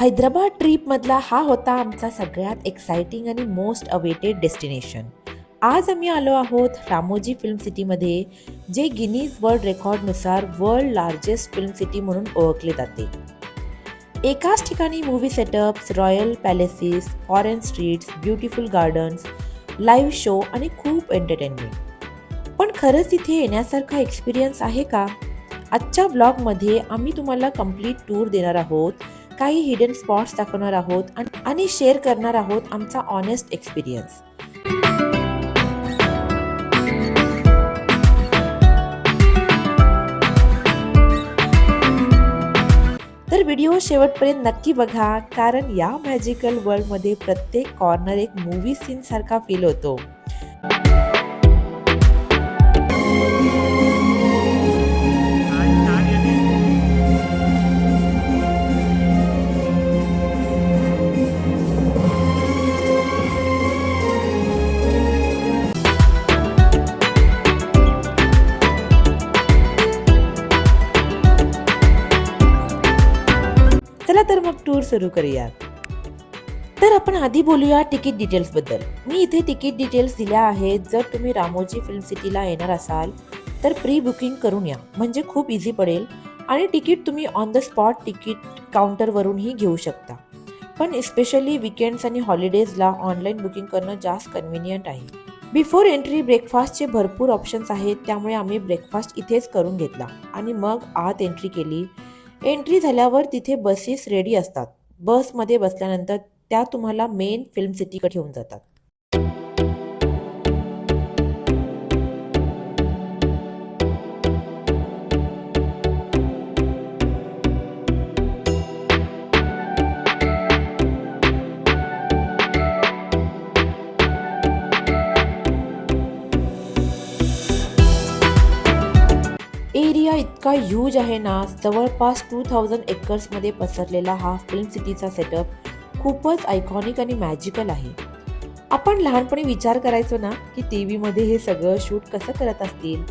हैदराबाद ट्रिपमधला हा होता आमचा सगळ्यात एक्साइटिंग आणि मोस्ट अवेटेड डेस्टिनेशन. आज आम्ही आलो आहोत रामोजी फिल्म सिटीमध्ये, जे गिनीज वर्ल्ड रेकॉर्डनुसार वर्ल्ड लार्जेस्ट फिल्म सिटी म्हणून ओळखले जाते. एकाच ठिकाणी movie setups, royal palaces, foreign streets, beautiful gardens, live show आणि खूप एंटरटेनमेंट. पण खरंच इथे येण्यासारखा एक्सपिरियन्स आहे का? आजच्या ब्लॉगमध्ये आम्ही तुम्हाला कंप्लीट टूर देणार आहोत, काही हिडन स्पॉट्स दाखवणार आहोत आणि शेअर करणार आहोत आमचा ऑनेस्ट एक्सपिरियन्स. तर व्हिडिओ शेवटपर्यंत नक्की बघा, कारण या मॅजिकल वर्ल्डमध्ये प्रत्येक कॉर्नर एक मूवी सीन सारखा फील होतो. चला तर मग टूर सुरू करूया. तर आपण आधी बोलूया तिकीट डिटेल्स बद्दल. मी इथे तिकीट डिटेल्स दिल्या आहेत. जर तुम्ही रामोजी फिल्म सिटीला येणार असाल तर प्री बुकिंग करून या, म्हणजे खूप इझी पडेल. आणि तिकीट तुम्ही ऑन द स्पॉट तिकीट काउंटरवरूनही घेऊ शकता. पण स्पेशली वीकेंड्स आणि हॉलिडेजला ऑनलाईन बुकिंग करणं जास्त कन्व्हिनियंट आहे. बिफोर एंट्री ब्रेकफास्टचे भरपूर ऑप्शन्स आहेत, त्यामुळे आम्ही ब्रेकफास्ट इथेच करून घेतला आणि मग आत एंट्री केली. एंट्री झाल्यावर तिथे बसेस रेडी असतात. बसमध्ये बसल्यानंतर त्या तुम्हाला मेन फिल्म सिटीकडे घेऊन जातात. एरिया इतका ह्यूज आहे ना, जवळपास 2000 एकर्समध्ये पसरलेला हा फिल्म सिटीचा सेटअप खूपच आयकॉनिक आणि मॅजिकल आहे. आपण लहानपणी विचार करायचो ना की टीव्हीमध्ये हे सगळं शूट कसं करत असतील.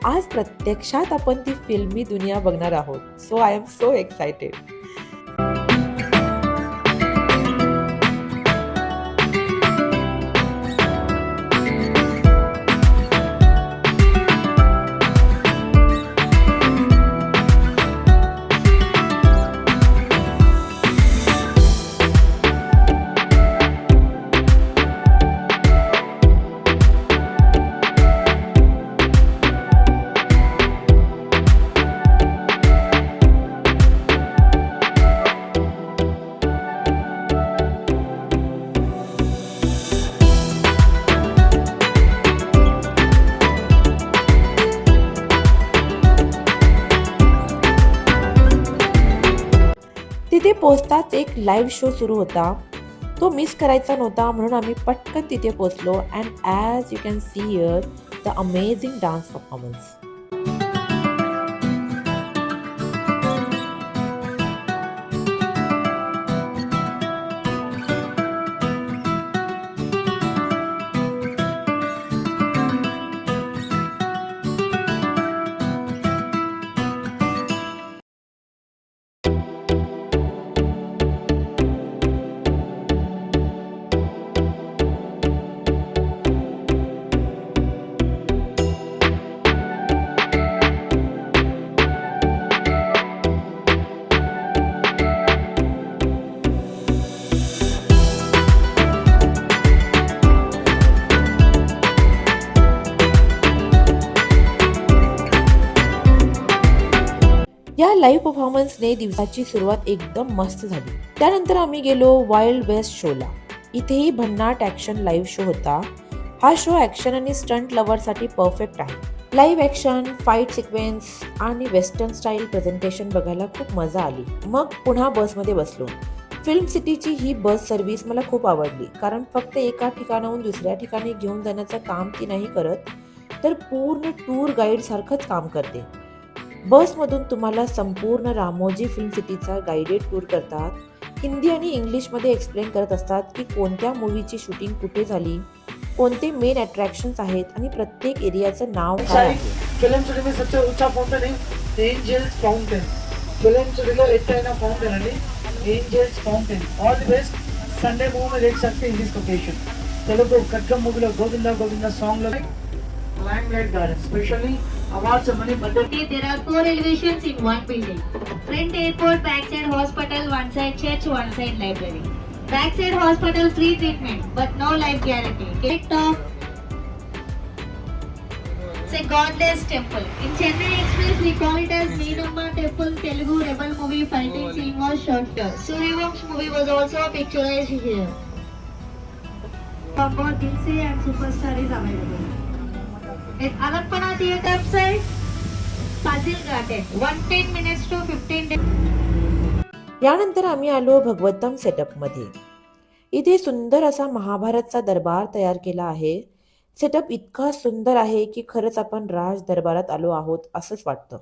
आज प्रत्यक्षात आपण ती फिल्मी दुनिया बघणार आहोत. So I am so excited. तिथे पोहोचताच एक लाईव्ह शो सुरू होता. तो मिस करायचा नव्हता, म्हणून आम्ही पटकन तिथे पोहोचलो. And as you can see here the amazing dance performance. या लाईव्ह परफॉर्मन्सने दिवसाची सुरुवात एकदम मस्त झाली. त्यानंतर आम्ही गेलो वाईल्ड वेस्ट शोला. इथेही भन्नाट ॲक्शन लाईव्ह शो होता. हा शो ॲक्शन आणि स्टंट लव्हरसाठी परफेक्ट आहे. लाईव्ह ॲक्शन, फाईट सिक्वेन्स आणि वेस्टर्न स्टाईल प्रेझेंटेशन बघायला खूप मजा आली. मग पुन्हा बसमध्ये बसलो. फिल्म सिटीची ही बस सर्व्हिस मला खूप आवडली, कारण फक्त एका ठिकाणाहून दुसऱ्या ठिकाणी घेऊन जाण्याचं काम ती नाही करत, तर पूर्ण टूर गाईड सारखंच काम करते. बसमधून तुम्हाला संपूर्ण रामोजी फिल्म सिटीचा गाइडेड टूर करतात. हिंदी आणि इंग्लिशमध्ये एक्सप्लेन करत असतात की कोणत्या मूवीची शूटिंग कुठे झाली, कोणते मेन अट्रॅक्शन्स आहेत आणि प्रत्येक एरियाचं नाव काय आहे. फिल्म सिटी में सबसे ऊंचा फाउंटेन है एंजल्स फाउंटेन. फिल्म सिटीలో ఎత్తైన ఫౌంటైన్ అండి. Angels Fountain. All the best. Sunday move में देख सकते हैं in this location. తెలుగు ఖడ్గం మూవీలో గోవింద గోవింద సాంగ్ లో Limelight Garden, especially awards and money budget. There are 4 elevations in one building. Front airport, backside hospital, one side church, one side library. Backside hospital free treatment, but no life guarantee. TikTok. It's a godless temple. In Chennai Express, we call it as Neenamma Temple. Telugu rebel movie fighting scene was shot here. Suryavamsh movie was also picturized here. Combo Dilse and Superstar is available. At Alappana Theatre website, Puzzle Garden, 110 minutes to 15 days. यानंतर आम्ही आलो भगवतम सेटअपमध्ये. इथे सुंदर असा महाभारतचा दरबार तयार केला आहे. सेटअप इतका सुंदर आहे की खरंच आपण राज दरबारात आलो आहोत असंच वाटतं.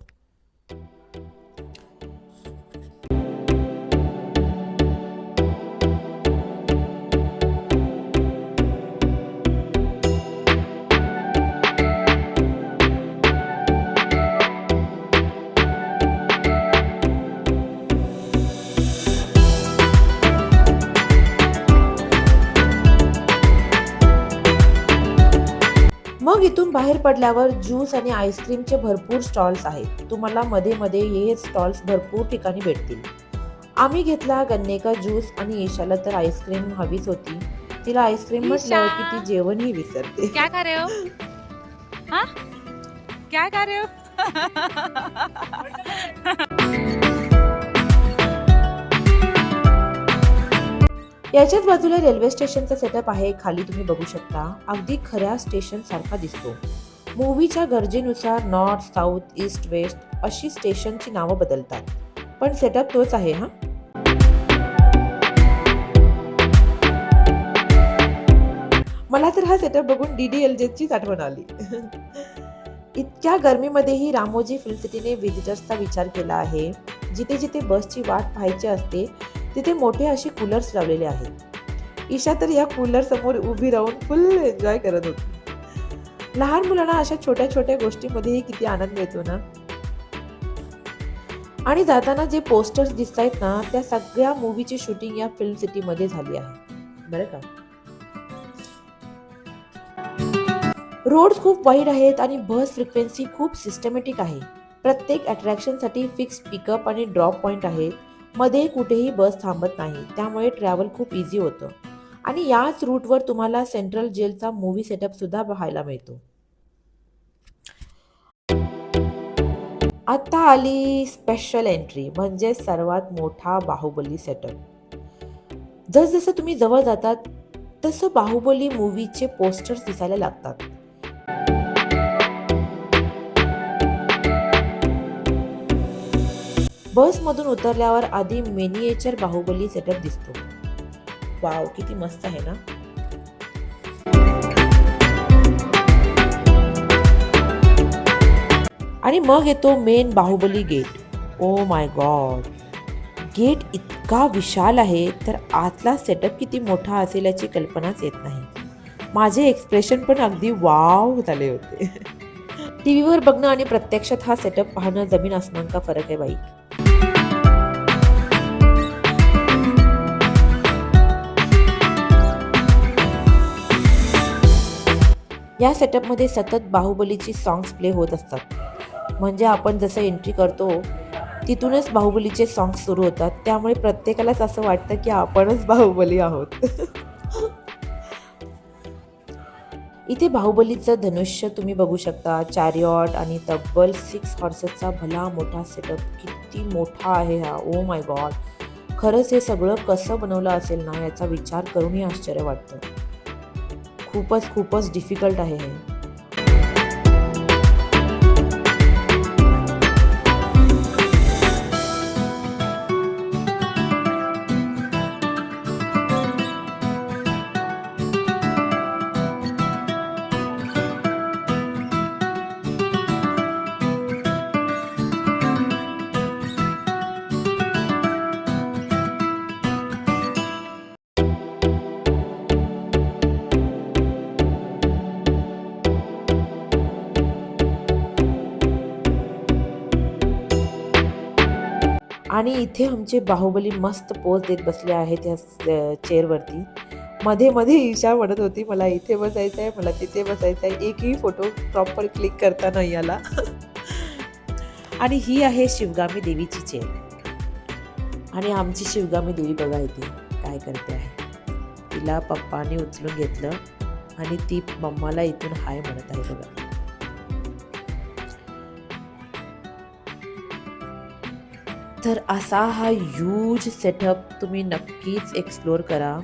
मग इथून बाहेर पडल्यावर ज्यूस आणि आईस्क्रीमचे भरपूर स्टॉल्स आहेत. तुम्हाला मध्ये मध्ये हे स्टॉल्स भरपूर ठिकाणी भेटतील. आम्ही घेतला गन्ने का ज्यूस आणि ईशाला तर आईस्क्रीम हवीच होती. तिला आईस्क्रीम म्हटलं की ती जेवणही विसरते. क्या कर रहे हो? हाँ? क्या कर रहे हो? याच्याच बाजूला रेल्वे स्टेशनचा सेटअप आहे. खाली तुम्ही बघू शकता अगदी खऱ्या स्टेशन सारखा दिसतो. मूवीच्या गरजेनुसार नॉर्थ, साऊथ, ईस्ट, वेस्ट अशी स्टेशनची नावं बदलतात, पण सेटअप तोच आहे. हा मला तर हा सेटअप बघून DDLJचीच आठवण आली. इतक्या गरमीमध्येही रामोजी फिल्म सिटीने व्हिजिटर्सचा विचार केला आहे. जिथे जिथे बसची वाट पाहायची असते तिथे मोठे असे कूलर्स लावलेले आहेत. ईशा तर या कूलर समोर उभी राहून फुल एन्जॉय करत होती. लहान मुलांना अशा छोट्या छोट्या गोष्टींमध्येही किती आनंद मिळतो ना. आणि जाताना जे पोस्टर्स दिसत आहेत ना, त्या सगळ्या मूवीची शूटिंग या फिल्म सिटीमध्ये झाली आहे बरं का. रोड्स खूप वाईड आहेत आणि बस फ्रिक्वेन्सी खूप सिस्टमॅटिक आहे. प्रत्येक अट्रॅक्शनसाठी फिक्स पिकअप आणि ड्रॉप पॉइंट आहेत. मध्ये कुठेही बस थांबत नाही, त्यामुळे ट्रॅव्हल खूप इझी होतं. आणि याच रूटवर तुम्हाला सेंट्रल जेलचा मूवी सेटअप सुद्धा पाहायला मिळतो. आता आली स्पेशल एंट्री, म्हणजे सर्वात मोठा बाहुबली सेटअप. जसजसं तुम्ही जवळ जातात तसं बाहुबली मूवीचे पोस्टर्स दिसायला लागतात. बसमधून उतरल्यावर आधी मिनिएचर बाहुबली सेटअप दिसतो. वाव, किती मस्त आहे ना. आणि मग येतो main Baahubali gate. Oh my god, gate इतका विशाल आहे तर आतला सेटअप किती मोठा असेल याची कल्पनाच येत नाही. माझे एक्सप्रेशन पण अगदी वाव झाले होते. टीव्हीवर बघणं आणि प्रत्यक्षात हा सेटअप पाहणं जमीन आसमान का फरक आहे बाई. या सेटअपमध्ये सतत बाहुबलीची सॉंग्स प्ले होत असतात. म्हणजे आपण जसं एंट्री करतो तिथूनच बाहुबलीचे सॉंग्स सुरू होतात. त्यामुळे प्रत्येकालाच असं वाटतं की आपणच बाहुबली आहोत. इथे बाहुबलीचं धनुष्य तुम्ही बघू शकता, चॅरियॉट आणि तब्बल 6 हॉर्सेसचा भला मोठा सेटअप. किती मोठा आहे हा. ओ माय गॉड, खरंच हे सगळं कसं बनवलं असेल ना, याचा विचार करूनही आश्चर्य वाटतं. खूपच डिफिकल्ट आहे हे. आणि इथे आमचे बाहुबली मस्त पोज देत बसले आहेत या चेअरवरती. मध्ये मध्ये ईशा म्हणत होती मला इथे बसायचं आहे, मला तिथे बसायचं आहे, एकही फोटो प्रॉपर क्लिक करता नाही आला. आणि ही आहे शिवगामी देवीची चेअर. आणि आमची शिवगामी देवी बघा इथे काय करते आहे. तिला पप्पाने उचलून घेतलं आणि ती मम्माला इथून हाय म्हणत आहे बघा. तर असा हा ह्यूज सेटअप तुम्ही नक्कीच एक्सप्लोअर करा.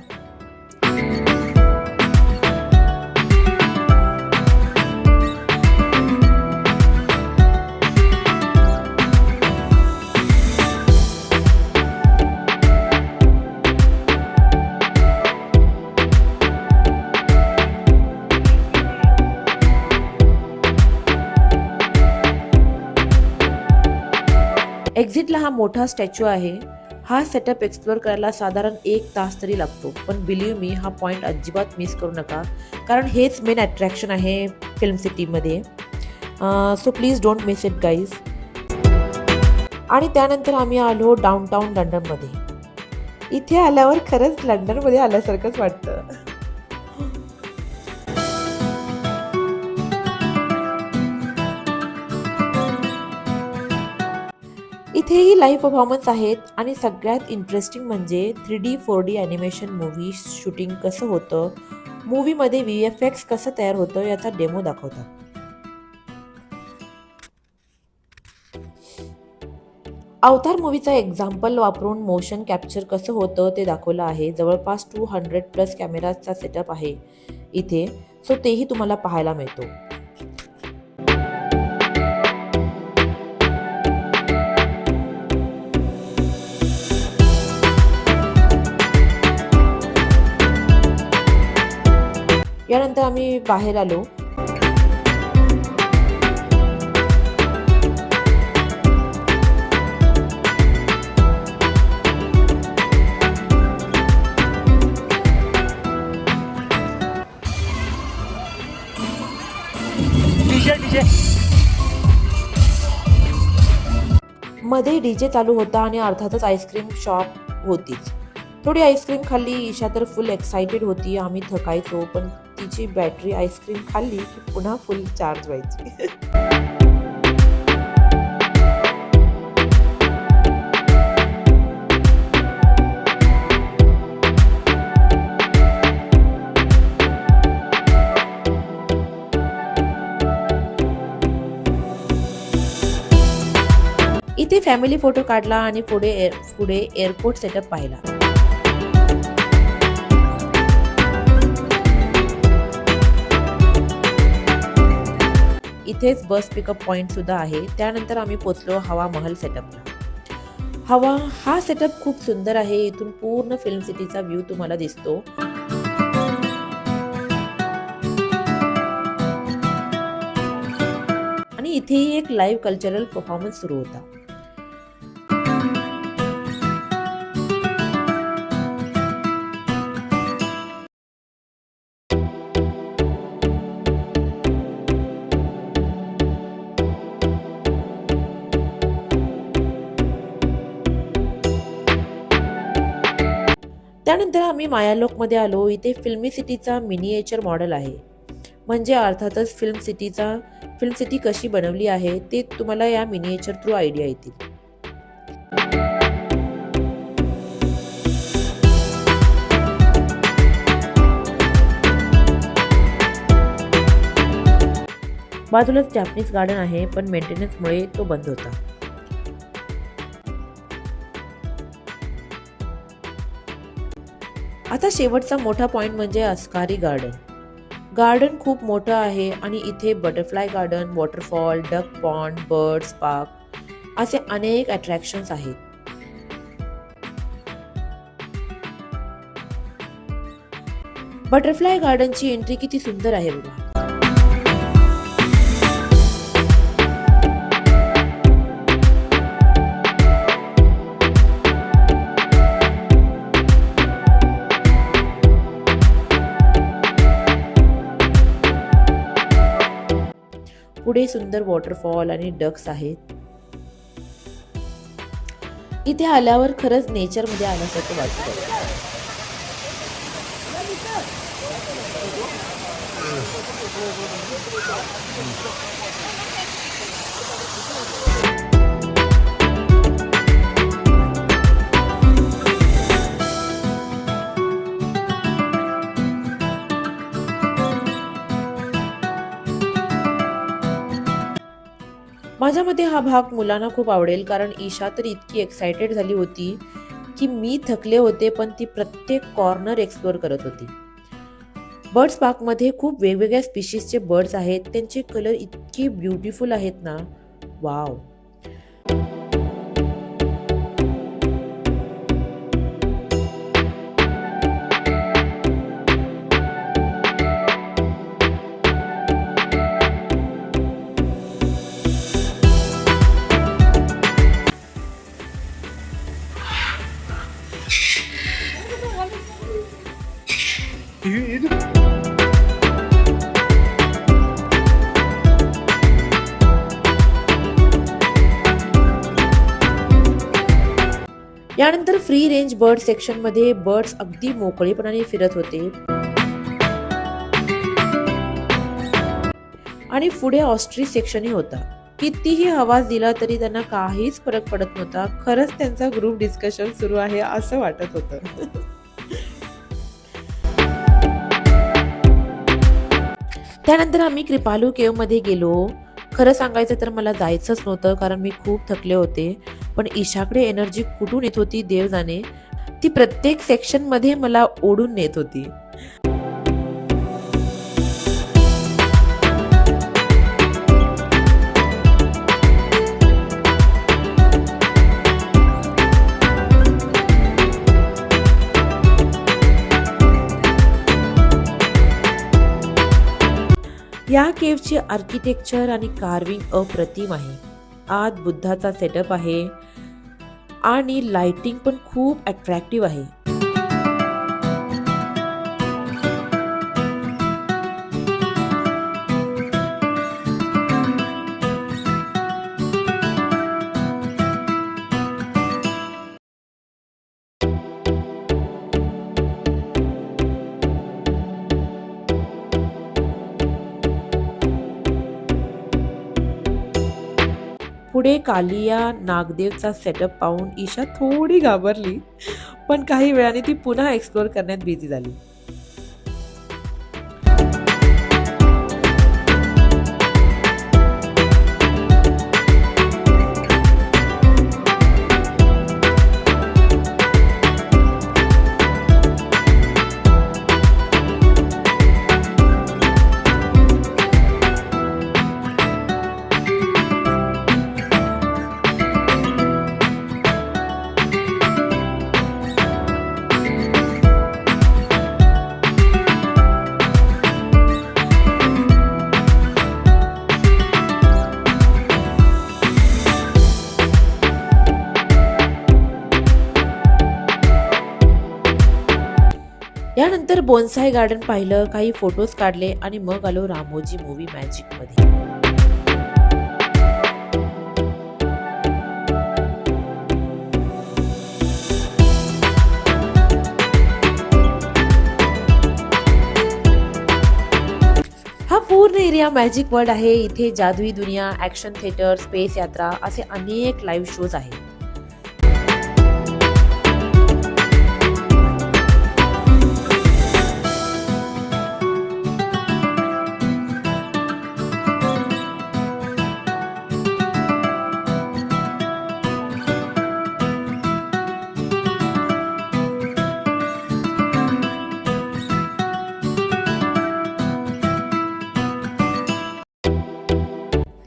एक्झिटला हा मोठा स्टॅच्यू आहे. हा सेटअप एक्सप्लोअर करायला साधारण 1 तास तरी लागतो. पण बिलीव्ह मी हा पॉईंट अजिबात मिस करू नका, कारण हेच मेन अट्रॅक्शन आहे फिल्म सिटीमध्ये. So please don't miss it guys. आणि त्यानंतर आम्ही आलो डाऊनटाऊन लंडनमध्ये. इथे आल्यावर खरंच लंडनमध्ये आल्यासारखंच वाटतं. इथेही लाईव्ह परफॉर्मन्स आहेत आणि सगळ्यात इंटरेस्टिंग म्हणजे 3D 4D animation movie shooting कसं होतं, मूव्हीमध्ये VFX कसं तयार होतं याचा डेमो दाखवतात. अवतार मूव्हीचा एक्झाम्पल वापरून मोशन कॅप्चर कसं होतं ते दाखवलं आहे. जवळपास 200+ कॅमेराचा सेटअप आहे इथे, सो तेही तुम्हाला पाहायला मिळतो. यानंतर आम्ही बाहेर आलो. मध्ये डीजे चालू होता आणि अर्थातच आईस्क्रीम शॉप होतीच. थोडी आईस्क्रीम खाल्ली. ईशा तर फुल एक्साइटेड होती. आम्ही थकायचो, पण तिची बॅटरी आईस्क्रीम खाल्ली की पुन्हा फुल चार्ज व्हायची. इथे फॅमिली फोटो काढला आणि पुढे एअरपोर्ट सेटअप पाहिला. इथेच बस पिकअप पॉइंट सुद्धा आहे. त्यानंतर आम्ही पोचलो हवा महल सेटअपला. हा सेटअप खूप सुंदर आहे. इथून पूर्ण फिल्म सिटीचा व्ह्यू तुम्हाला दिसतो. आणि इथेही एक लाईव्ह कल्चरल परफॉर्मन्स सुरू होता. त्यानंतर आम्ही मायालोकमध्ये आलो. इथे फिल्मी सिटीचा मिनिएचर मॉडेल आहे. म्हणजे अर्थातच फिल्म सिटी कशी बनवली आहे ते तुम्हाला या मिनिएचर थ्रू आयडिया येतील. बाजूलाच जॅपनीज गार्डन आहे, पण मेंटेनन्समुळे तो बंद होता. आता शेवटचा मोठा पॉइंट म्हणजे अस्कारी गार्डन खूप मोठं आहे आणि इथे butterfly garden, waterfall, duck pond, birds park असे अनेक अट्रॅक्शन्स आहेत. बटरफ्लाय गार्डनची एंट्री किती सुंदर आहे बघा. पुढे सुंदर वॉटरफॉल आणि डक्स आहेत. इथे आल्यावर खरंच नेचरमध्ये आल्यासारखं वाटतं. माझ्या मते हा भाग मुलांना खूप आवडेल, कारण ईशा तर इतकी एक्सायटेड झाली होती की मी थकले होते, पण ती प्रत्येक कॉर्नर एक्सप्लोर करत होती. बर्ड्स पार्कमध्ये खूप वेगवेगळ्या स्पीशीजचे बर्ड्स आहेत. त्यांचे कलर इतके ब्युटिफुल आहेत ना, वाव. यानंतर फ्री रेंज बर्ड सेक्शन मध्ये बर्ड्स अगदी मोकळेपणाने फिरत होते. आणि पुढे ऑस्ट्रिच सेक्शनही होता. कितीही आवाज दिला तरी त्यांना काहीच फरक पडत नव्हता. खरंच त्यांचा ग्रुप डिस्कशन सुरू आहे असं वाटत होतं. त्यानंतर आम्ही कृपालू केव्ह मध्ये गेलो. खरं सांगायचं तर मला जायचंच नव्हतं, कारण मी खूप थकले होते. पण ईशाकडे एनर्जी कुठून येत होती देव जाणे. ती प्रत्येक सेक्शन मध्ये मला ओढून नेत होती. या केव्हचे आर्किटेक्चर आणि कार्विंग अप्रतिम आहे. आत बुद्धाचा सेटअप आहे आणि लाइटिंग पण खूप अट्रॅक्टिव्ह आहे. पुढे कालिया नागदेवचा सेटअप पाहून ईशा थोडी घाबरली, पण काही वेळाने ती पुन्हा एक्सप्लोर करण्यात बिझी झाली. यानंतर बोन्साय गार्डन पाहिलं, काही फोटोज काढले आणि मग आलो रामोजी मूवी मॅजिक मध्ये. हा पूर्ण एरिया मॅजिक वर्ल्ड आहे. इथे जादुई दुनिया, ऍक्शन थिएटर, स्पेस यात्रा असे अनेक लाईव्ह शोज आहेत.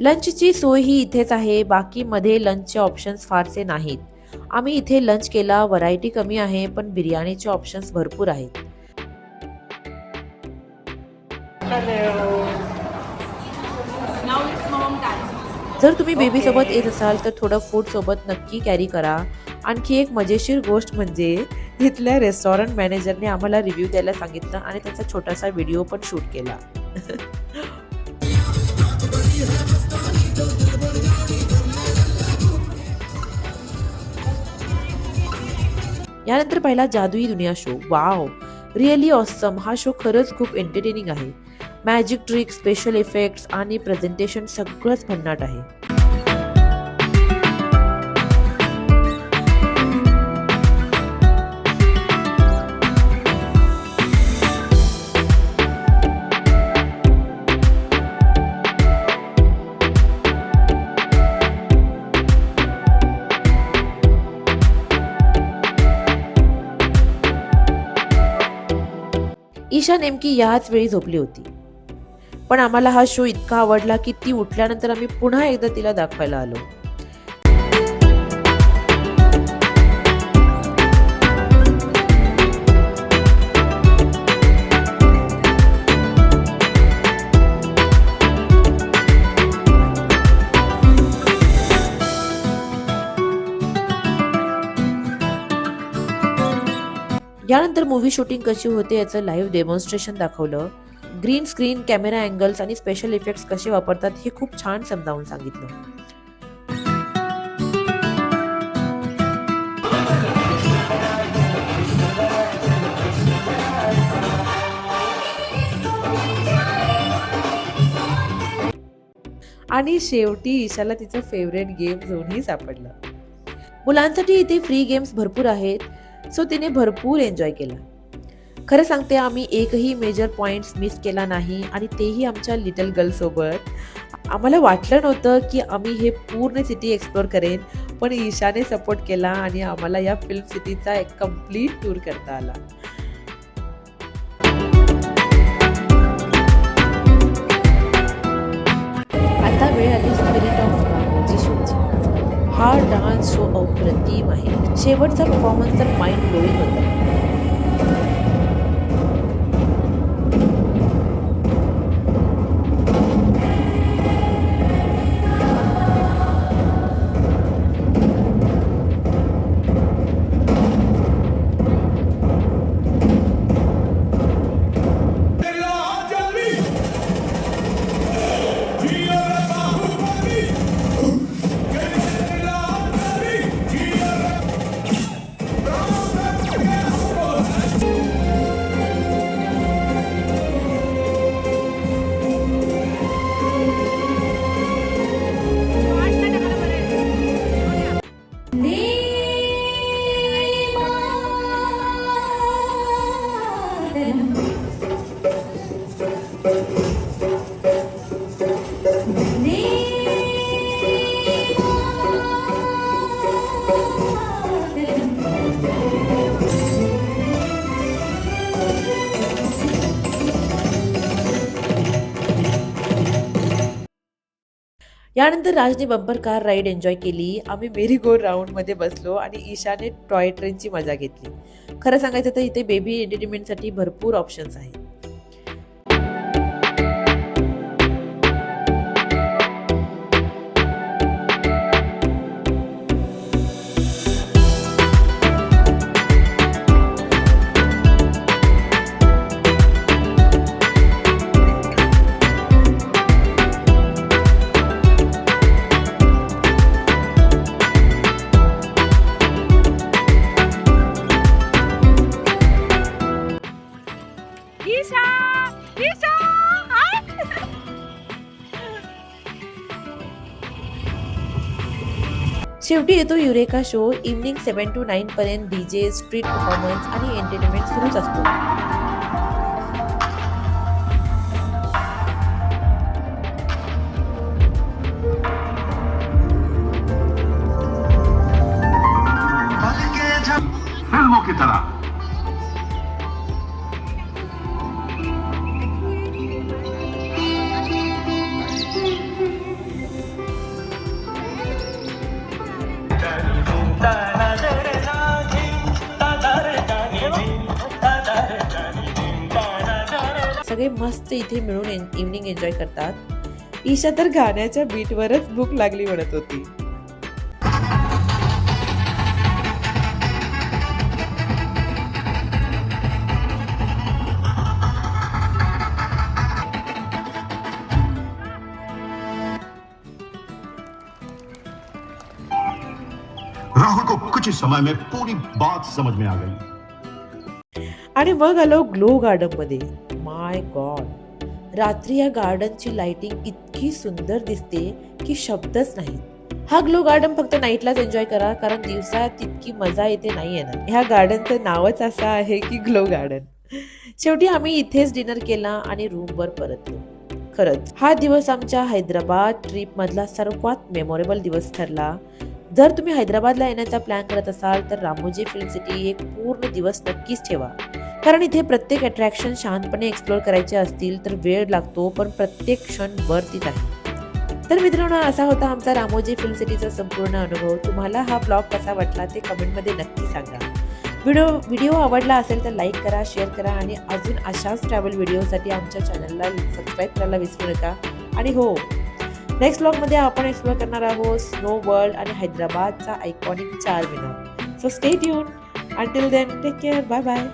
लंचची सोय ही इथेच आहे. बाकी मध्ये लंचचे ऑप्शन्स फारसे नाहीत. आम्ही इथे लंच केला. व्हरायटी कमी आहे, पण बिर्याणीचे ऑप्शन्स भरपूर आहेत. जर तुम्ही बेबी सोबत येत असाल तर थोडं फूड सोबत नक्की कॅरी करा. आणखी एक मजेशीर गोष्ट म्हणजे इथल्या रेस्टॉरंट मॅनेजरने आम्हाला रिव्ह्यू द्यायला सांगितलं आणि त्याचा छोटासा व्हिडिओ पण शूट केला. यानंतर पहिला जादुई दुनिया शो. Wow, really awesome. हा शो खरंच खूप एंटरटेनिंग आहे. मॅजिक ट्रिक, स्पेशल इफेक्ट्स आणि प्रेझेंटेशन सगळंच भन्नाट आहे. ईशा नेमकी याच वेळी झोपली होती. पण आम्हाला हा शो इतका आवडला की ती उठल्यानंतर आम्ही पुन्हा एकदा तिला दाखवायला आलो. यानंतर मूवी शूटिंग कशी होते याचं लाईव्ह डेमॉन्स्ट्रेशन दाखवलं. ग्रीन स्क्रीन, कॅमेरा अँगल्स आणि स्पेशल इफेक्ट्स कसे वापरतात हे खूप छान समजावून सांगितलं. आणि शेवटी ईशाला तिचं फेवरेट गेम झोनही सापडलं. मुलांसाठी इथे फ्री गेम्स भरपूर आहेत, सो तिने भरपूर एन्जॉय केला. खरं सांगते, आम्ही एकही मेजर पॉइंट्स मिस केला नाही आणि तेही आमच्या लिटल गर्ल सोबत. आम्हाला वाटलं नव्हतं की आम्ही हे पूर्ण सिटी एक्सप्लोर करेन, पण ईशाने सपोर्ट केला आणि आम्हाला या फिल्म सिटीचा एक कम्प्लीट टूर करता आला. आता वेळ आली स्पिरिट ऑफ रामोजी शोची. हा डान्स शो अप्रतिम आहे. शेवटचा परफॉर्मन्स तर माइंड ब्लोईंग होता. यानंतर राजने बंपर कार राईड एन्जॉय केली. आम्ही मेरी गो राऊंड मध्ये बसलो आणि ईशाने टॉय ट्रेनची मजा घेतली. खरं सांगायचं तर इथे बेबी एंटरटेनमेंटसाठी भरपूर ऑप्शन्स आहेत. ईशा, ईशा, हाय. शेवटी येतो युरेका शो. इव्हनिंग 7 to 9 पर्यंत डीजे, स्ट्रीट परफॉर्मन्स आणि एंटरटेनमेंट सुरूच असतो. फिल्मों की तरह सगळे मस्त इथे मिळून इव्हनिंग एन्जॉय करतात. ईशा तर गाण्याच्या बीटवरच भूक लागली म्हणत होती. राहुल को कुछ ही समय में पूरी बात समझ में आ गई। आणि मग आलो ग्लो गार्डन मध्ये. माय गॉड, रात्री या गार्डनची लाइटिंग इतकी सुंदर दिसते की शब्दच नाही. हा ग्लो गार्डन फक्त नाईटलाच एन्जॉय करा, कारण दिवसा तितकी मजा इथे नाही येणार. ह्या गार्डनचं नावच असं आहे की ग्लो गार्डन. शेवटी आम्ही इथेच डिनर केला आणि रूमवर परतलो. खरंच हा दिवस आमच्या हैदराबाद ट्रिप मधला सर्वात मेमोरेबल दिवस ठरला. जर तुम्ही हैदराबादला येण्याचा प्लॅन करत असाल तर रामोजी फिल्म सिटी एक पूर्ण दिवस नक्कीच ठेवा, कारण इथे प्रत्येक अट्रॅक्शन शांतपणे एक्सप्लोर करायचे असतील तर वेळ लागतो, पण प्रत्येक क्षण वर्थ आहे. तर मित्रांनो, असा होता आमचा रामोजी फिल्म सिटीचा संपूर्ण अनुभव. तुम्हाला हा ब्लॉग कसा वाटला ते कमेंटमध्ये नक्की सांगा. व्हिडिओ आवडला असेल तर लाईक करा, शेअर करा आणि अजून अशाच ट्रॅव्हल व्हिडिओसाठी आमच्या चॅनलला सबस्क्राईब करायला विसरू नका. आणि हो, नेक्स्ट ब्लॉगमध्ये आपण एक्सप्लोर करणार आहोत स्नो वर्ल्ड आणि हैदराबादचा iconic Charminar. So stay tune. Until then, take care. Bye bye.